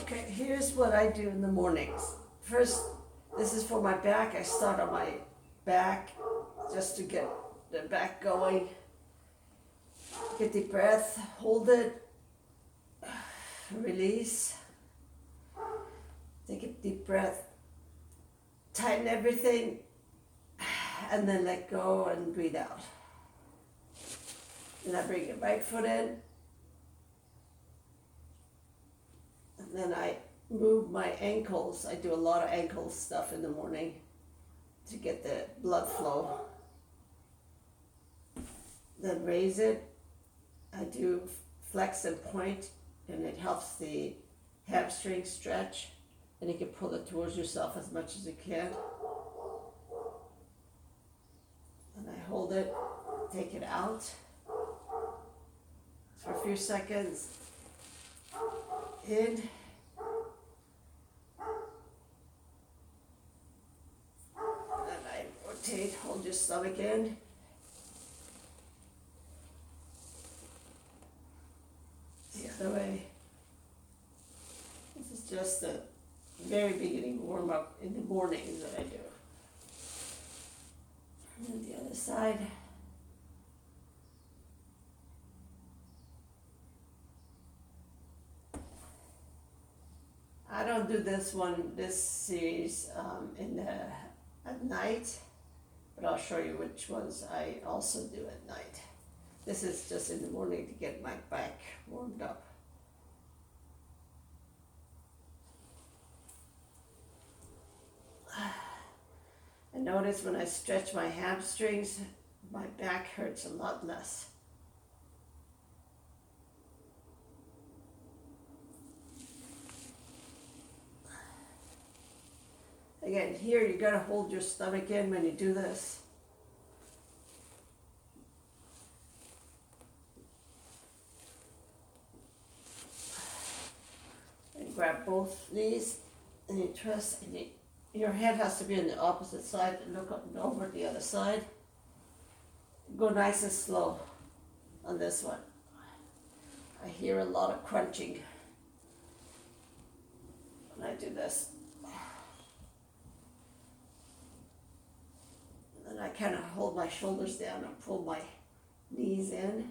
Okay, here's what I do in the mornings. First, this is for my back. I start on my back just to get the back going. Get deep breath, hold it, release. Take a deep breath, tighten everything, and then let go and breathe out. Then I bring your right foot in, and then I move my ankles. I do a lot of ankle stuff in the morning to get the blood flow. Then raise it. I do flex and point, and it helps the hamstring stretch, and you can pull it towards yourself as much as you can. And I hold it, take it out for a few seconds. In. And I rotate, hold your stomach in. The other way. This is just the very beginning warm up in the mornings that I do. And then the other side. I don't do this series at night, but I'll show you which ones I also do at night. This is just in the morning to get my back warmed up. And notice when I stretch my hamstrings, my back hurts a lot less. Again, here you gotta hold your stomach in when you do this. And grab both knees and you twist, and your head has to be on the opposite side and look up and over the other side. Go nice and slow on this one. I hear a lot of crunching when I do this. And I kind of hold my shoulders down and pull my knees in.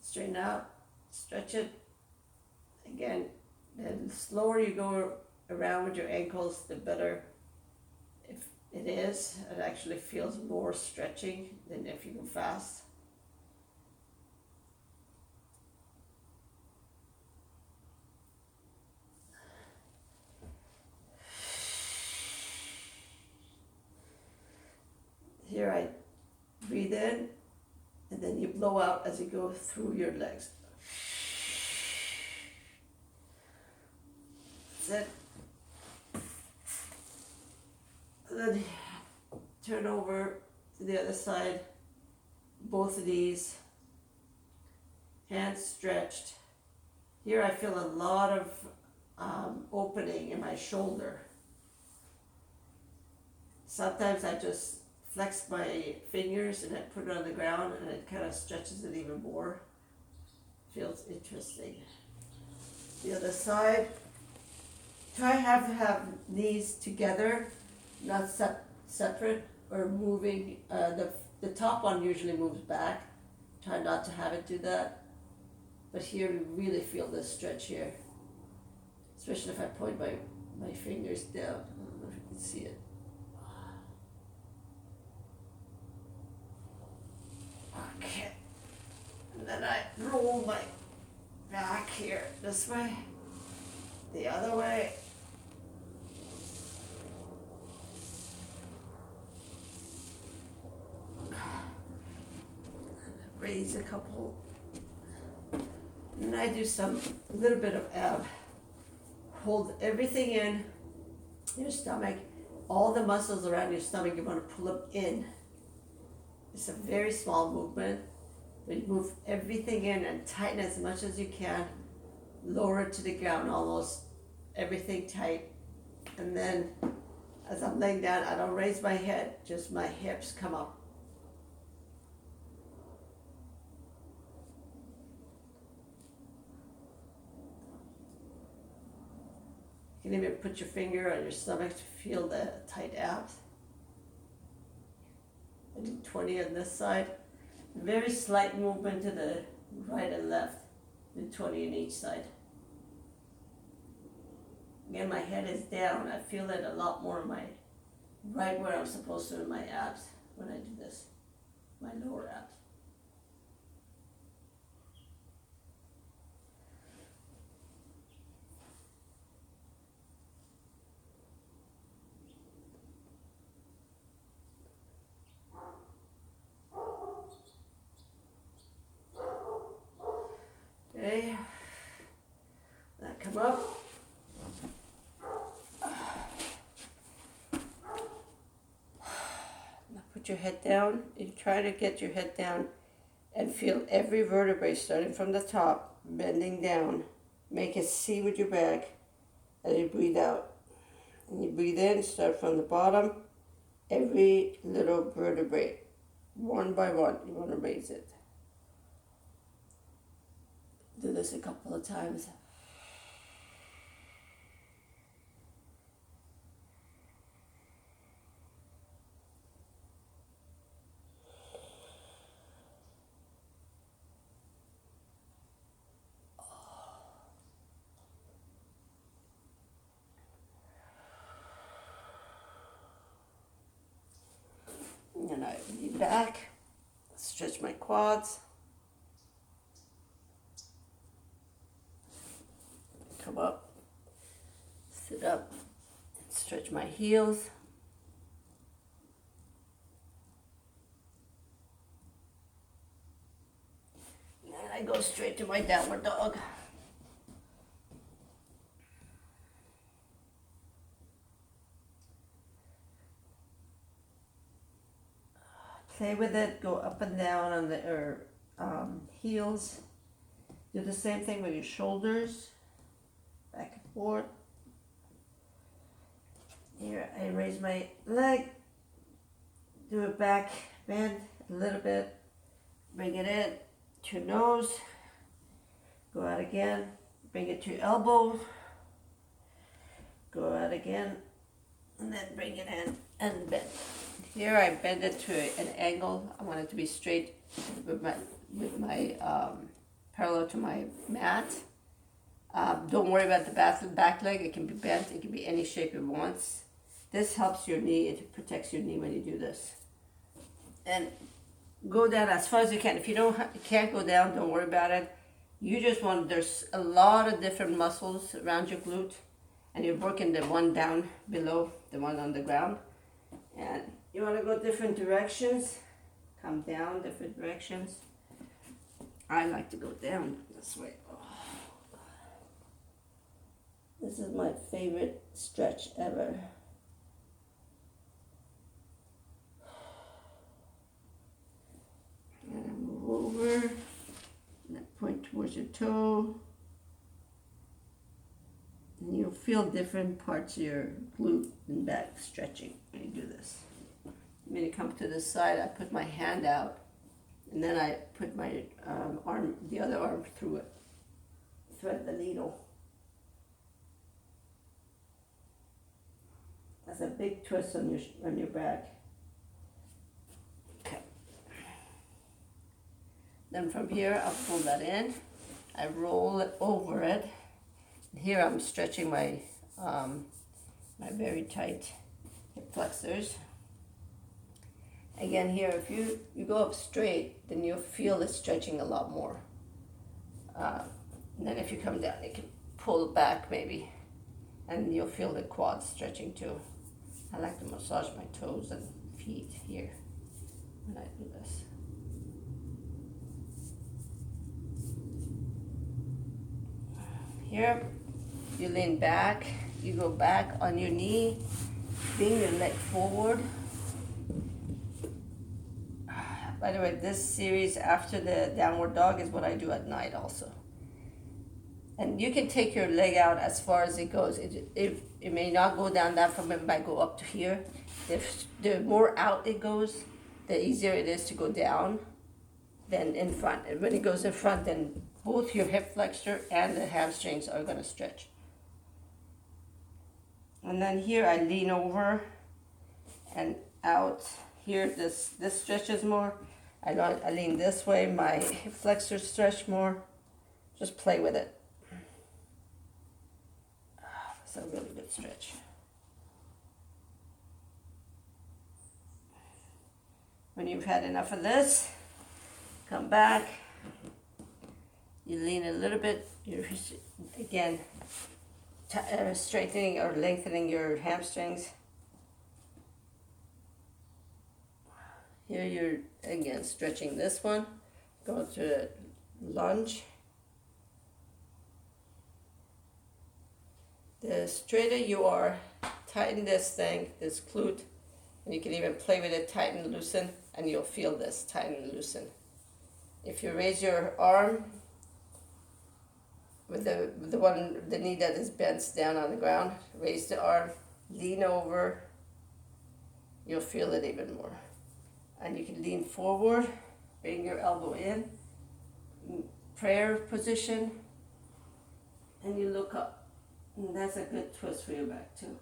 Straighten out, stretch it. Again, the slower you go around with your ankles, the better if it is. It actually feels more stretching than if you go fast. Here I breathe in, and then you blow out as you go through your legs. That's it. And then turn over to the other side, both of these, hands stretched. Here I feel a lot of opening in my shoulder. Sometimes I just flex my fingers and I put it on the ground and it kind of stretches it even more. Feels interesting. The other side. Try to have knees together, not separate or moving. The top one usually moves back. Try not to have it do that. But here you really feel this stretch here. Especially if I point my fingers down. I don't know if you can see it. Okay. And then I roll my back here this way, the other way. Raise a couple. And I do a little bit of ab. Hold everything in your stomach. All the muscles around your stomach, you want to pull them in. It's a very small movement, but you move everything in and tighten as much as you can. Lower it to the ground, almost everything tight. And then as I'm laying down, I don't raise my head, just my hips come up. You can even put your finger on your stomach to feel the tight abs. I do 20 on this side. Very slight movement to the right and left. Do 20 on each side. Again, my head is down. I feel it a lot more in my right where I'm supposed to in my abs when I do this. My lower abs. Okay. Now come up. Now put your head down. You try to get your head down and feel every vertebrae starting from the top, bending down. Make a C with your back as you breathe out. And you breathe in, start from the bottom. Every little vertebrae, one by one, you want to raise it. Do this a couple of times. And I lean back, stretch my quads. Come up, sit up, stretch my heels. And I go straight to my downward dog. Play with it, go up and down on the heels. Do the same thing with your shoulders. Back and forth. Here, I raise my leg, do a back bend a little bit, bring it in to your nose, go out again, bring it to your elbow, go out again, and then bring it in and bend. Here I bend it to an angle. I want it to be straight with my parallel to my mat. Don't worry about the back leg. It can be bent. It can be any shape it wants. This helps your knee. It protects your knee when you do this. And go down as far as you can. If you can't go down, don't worry about it. You just want, there's a lot of different muscles around your glute. And you're working the one down below, the one on the ground. And you want to go different directions. Come down different directions. I like to go down this way. This is my favorite stretch ever. And I move over, and I point towards your toe. And you'll feel different parts of your glute and back stretching when you do this. When you come to this side, I put my hand out, and then I put my arm, the other arm through it. Thread the needle. That's a big twist on your back. Okay. Then from here, I'll pull that in. I roll it over it. Here I'm stretching my my very tight hip flexors. Again, here, if you go up straight, then you'll feel it stretching a lot more. And then if you come down, you can pull back maybe, and you'll feel the quads stretching too. I like to massage my toes and feet here when I do this. Here, you lean back, you go back on your knee, bring your leg forward. By the way, this series after the downward dog is what I do at night also. And you can take your leg out as far as it goes. It may not go down that far, it might go up to here. The more out it goes, the easier it is to go down than in front. And when it goes in front, then both your hip flexor and the hamstrings are going to stretch. And then here I lean over and out. Here this stretches more. I lean this way, my hip flexors stretch more. Just play with it. It's a really good stretch. When you've had enough of this, come back. You lean a little bit. You're again straightening or lengthening your hamstrings. Here you're again stretching this one. Go to a lunge. The straighter you are, tighten this thing, this glute, and you can even play with it, tighten, loosen, and you'll feel this, tighten, loosen. If you raise your arm with the knee that is bent down on the ground, raise the arm, lean over, you'll feel it even more. And you can lean forward, bring your elbow in, prayer position, and you look up. And that's a good twist for your back too.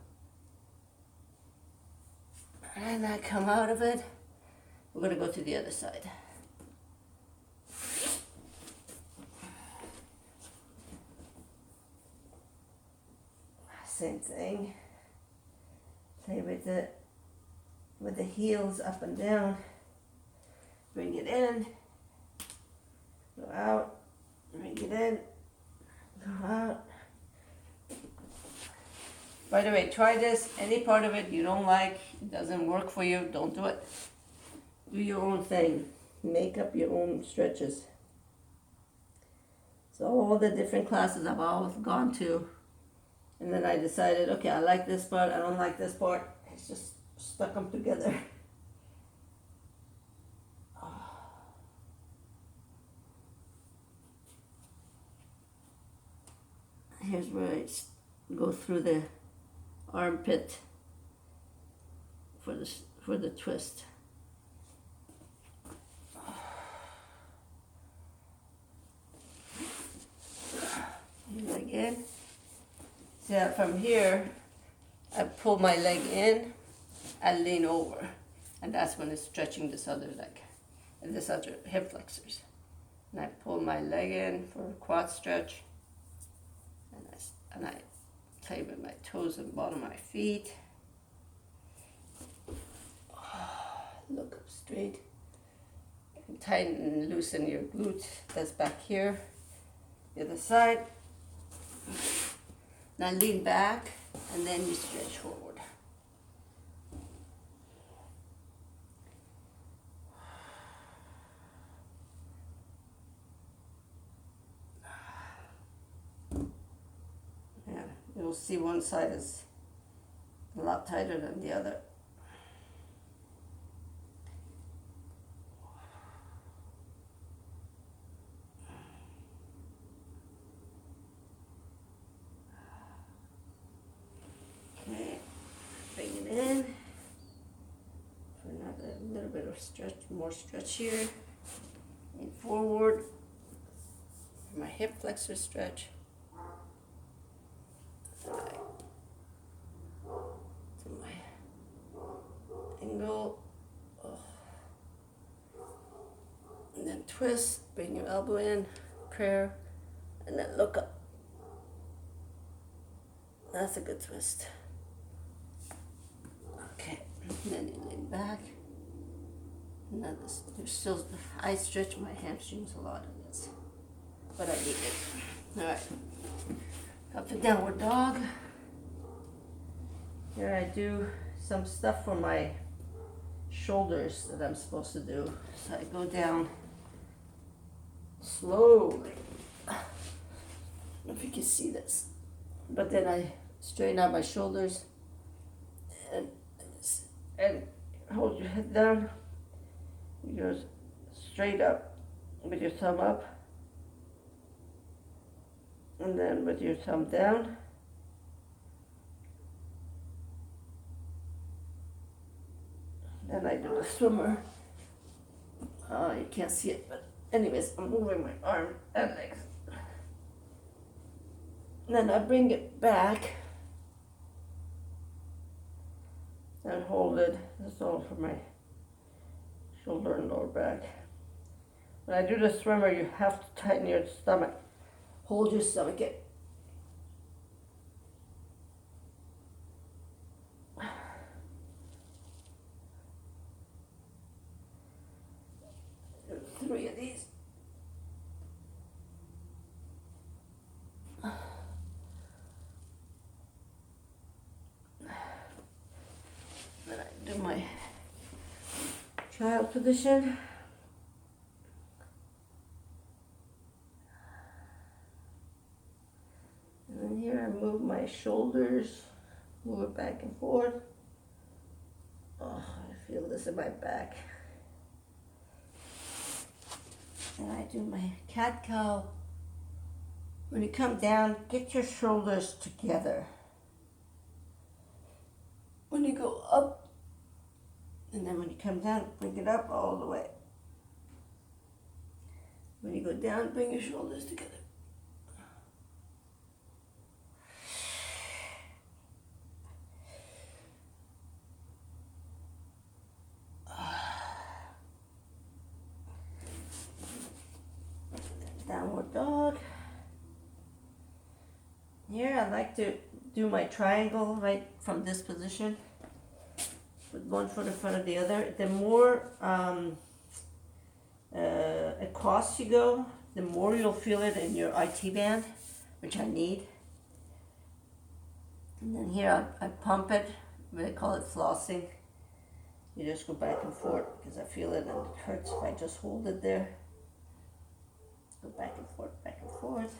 And I come out of it. We're going to go to the other side. Same thing. Play with the heels up and down. Bring it in. Go out. Bring it in. Go out. By the way, try this. Any part of it you don't like, it doesn't work for you, don't do it. Do your own thing. Make up your own stretches. So all the different classes I've all gone to, and then I decided, okay, I like this part, I don't like this part. It's just stuck them together. Here's where I go through the armpit for the twist. Leg in. So from here, I pull my leg in, I lean over, and that's when it's stretching this other leg and this other hip flexors. And I pull my leg in for a quad stretch, and I play with my toes and bottom of my feet. Look up straight. And tighten and loosen your glute. That's back here. The other side. Now lean back, and then you stretch forward. Yeah, you'll see one side is a lot tighter than the other. Okay, bring it in for another little bit of stretch, more stretch here. Lean forward. My hip flexor stretch. To my angle. And then twist, bring your elbow in, prayer, and then look up. That's a good twist. Okay, and then you lean back. And then I stretch my hamstrings a lot in this, but I need it. All right, up to downward dog. Here I do some stuff for my shoulders that I'm supposed to do. So I go down slowly. I don't know if you can see this, but then I straighten out my shoulders and hold your head down. You go straight up with your thumb up, and then with your thumb down. Then I do the swimmer. You can't see it, but anyways, I'm moving my arm and legs. Then I bring it back When I do the swimmer, you have to tighten your stomach. Hold your stomach in. Three of these. Then I do my child position. And then here I move my shoulders, move it back and forth. Oh, I feel this in my back. And I do my cat-cow. When you come down, get your shoulders together. When you go up, and then when you come down, bring it up all the way. When you go down, bring your shoulders together. Downward dog. Here I like to do my triangle right from this position with one foot in front of the other. The more across you go, the more you'll feel it in your IT band, which I need. And then here I pump it. They call it flossing. You just go back and forth because I feel it and it hurts if I just hold it there. Go back and forth, back and forth.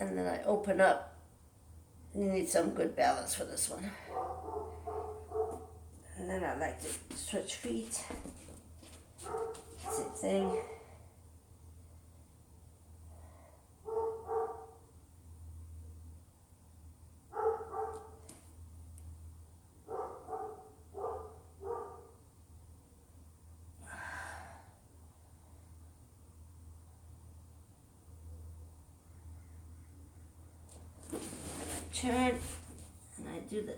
And then I open up. You need some good balance for this one. And then I like to switch feet. Same thing. Turn, and I do the,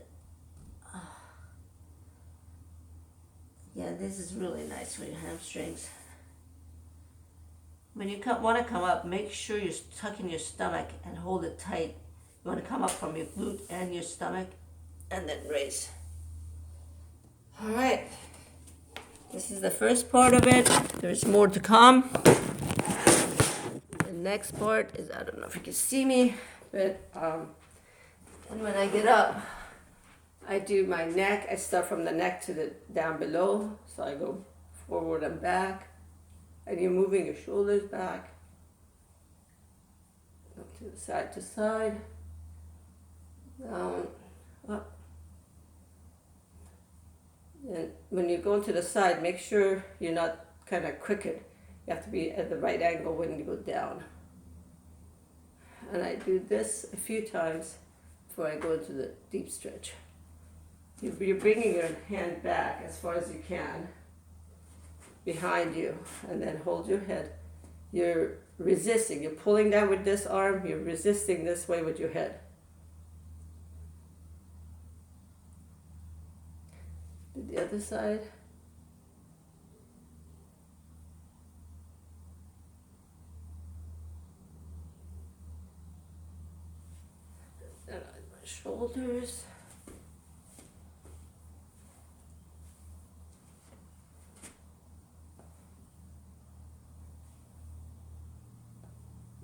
yeah, this is really nice for your hamstrings. When you want to come up, make sure you're tucking your stomach and hold it tight. You want to come up from your glute and your stomach, and then raise. All right, this is the first part of it. There's more to come. The next part is, I don't know if you can see me, but and when I get up, I do my neck. I start from the neck to the down below. So I go forward and back. And you're moving your shoulders back. Up to the side to side. Down, up. And when you go to the side, make sure you're not kind of crooked. You have to be at the right angle when you go down. And I do this a few times before I go into the deep stretch. You're bringing your hand back as far as you can behind you, and then hold your head. You're resisting. You're pulling down with this arm. You're resisting this way with your head. Do the other side. And my shoulders.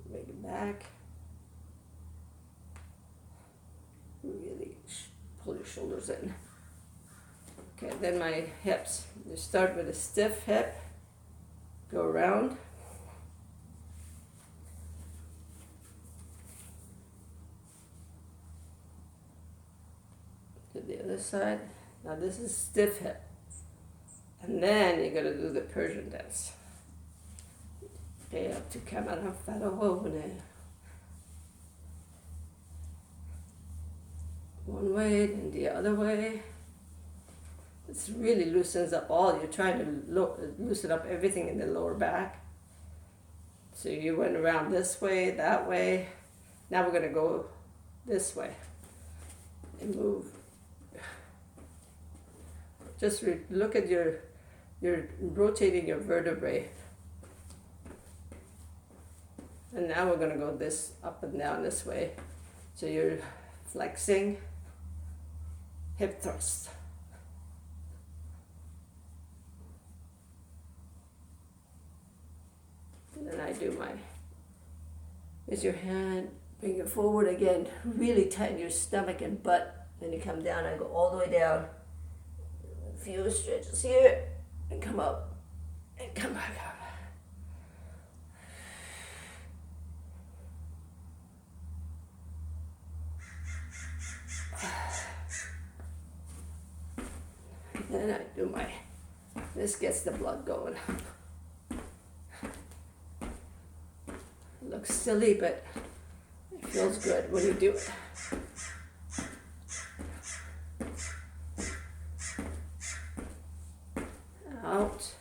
Bring it back. Really pull your shoulders in. Okay, then my hips. You start with a stiff hip. Go around. To the other side. Now this is stiff hip. And then you're going to do the Persian dance. Okay, up to camera farovne. One way, then the other way. This really loosens up all. You're trying to loosen up everything in the lower back. So you went around this way, that way. Now we're going to go this way and move. Just look at you're rotating your vertebrae And now we're gonna go this up and down this way. So you're flexing, hip thrust. And then I do my, use your hand, bring it forward again, really tighten your stomach and butt. Then you come down, I go all the way down. A few stretches here, and come up, and come back up. Then I do my, this gets the blood going. It looks silly, but it feels good when you do it. Out.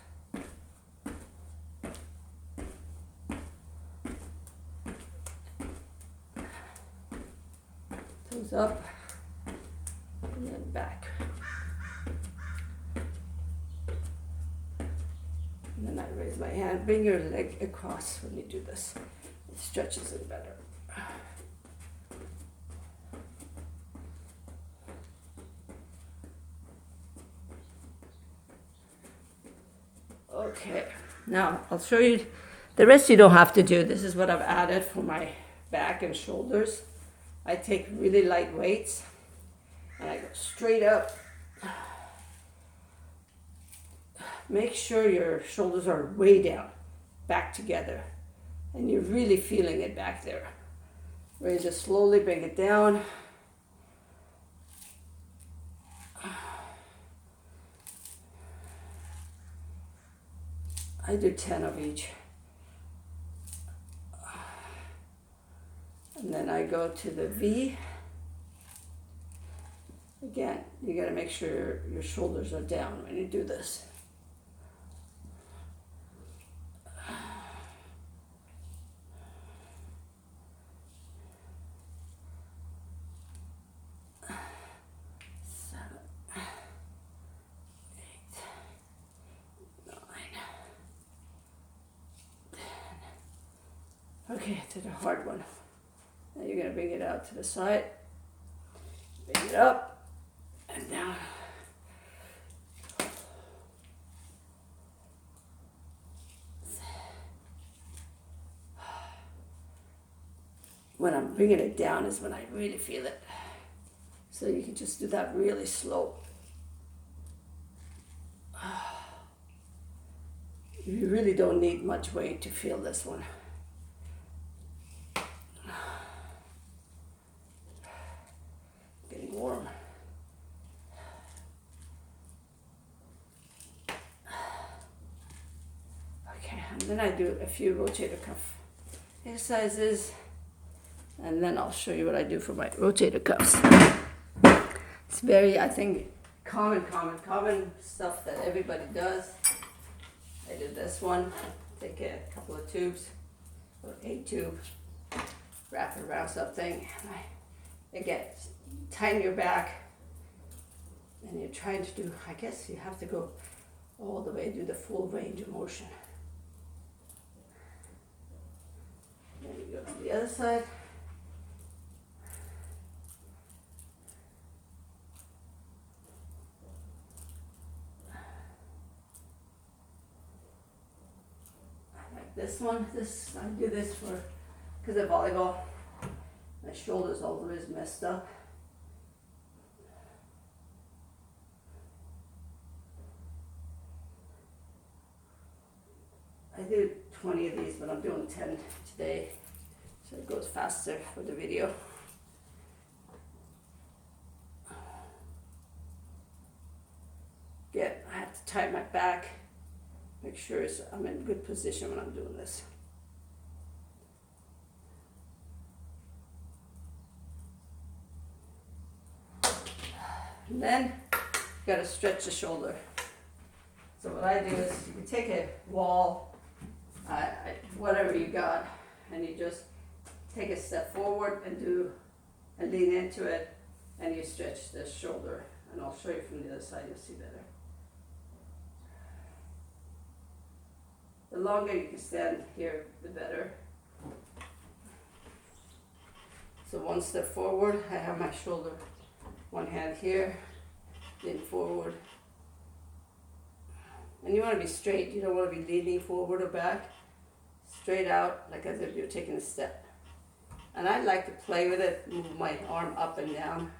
Toes up. And then back. And then I raise my hand. Bring your leg across when you do this. It stretches it better. Okay, now I'll show you, the rest you don't have to do. This is what I've added for my back and shoulders. I take really light weights and I go straight up. Make sure your shoulders are way down, back together, and you're really feeling it back there. Where you just slowly bring it down. I do 10 of each. And then I go to the V. Again, you gotta make sure your shoulders are down when you do this. Okay, to the hard one. Now you're going to bring it out to the side, bring it up, and down. When I'm bringing it down is when I really feel it. So you can just do that really slow. You really don't need much weight to feel this one. Warm. Okay, and then I do a few rotator cuff exercises, and then I'll show you what I do for my rotator cuffs. It's very, I think, common stuff that everybody does. I did this one, take a couple of tubes, or a tube, wrap it around something, and again, tighten your back, and you're trying to do, I guess you have to go all the way, do the full range of motion. Then you go to the other side. I like this one. I do this because of volleyball. My shoulder's always messed up. I do 20 of these, but I'm doing 10 today, so it goes faster for the video. Again, I have to tighten my back, make sure I'm in good position when I'm doing this. And then you gotta stretch the shoulder. So what I do is you take a wall, whatever you got, and you just take a step forward and lean into it, and you stretch the shoulder. And I'll show you from the other side, you'll see better. The longer you can stand here, the better. So one step forward, I have my shoulder, one hand here, then forward. And you want to be straight, you don't want to be leaning forward or back. Straight out, like as if you're taking a step. And I like to play with it, move my arm up and down.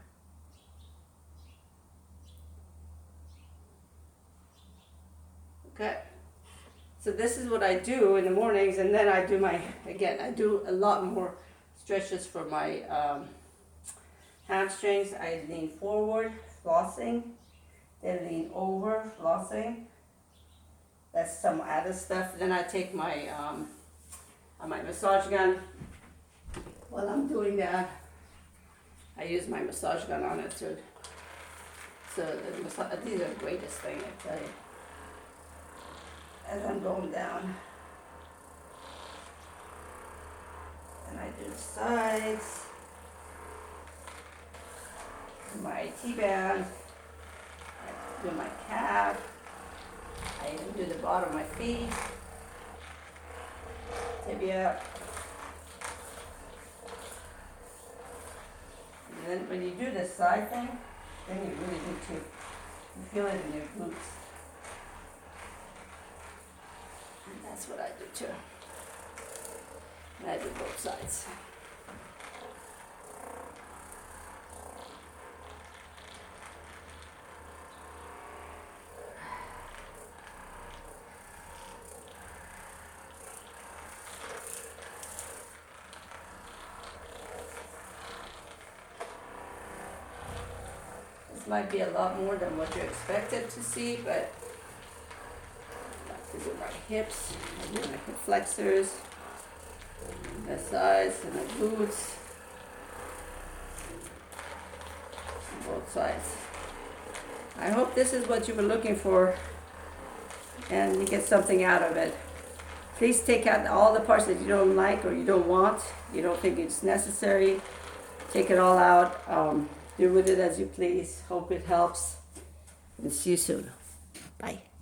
Okay. So this is what I do in the mornings, and then I do I do a lot more stretches for my hamstrings. I lean forward, flossing, then lean over, flossing. That's some added stuff. Then I take my massage gun. While I'm doing that, I use my massage gun on it too. So these are the greatest thing, I tell you. As I'm going down, and I do the sides, my T-band, I do my calf, I even do the bottom of my feet, tibia. And then when you do this side thing, then you really need to, you feel it in your glutes. And that's what I do too. And I do both sides. This might be a lot more than what you expected to see, but I like to do my hips, I do my hip flexors, the sides and the glutes, both sides. I hope this is what you were looking for and you get something out of it. Please take out all the parts that you don't like or you don't want, you don't think it's necessary. Take it all out. Do with it as you please. Hope it helps. And see you soon. Bye.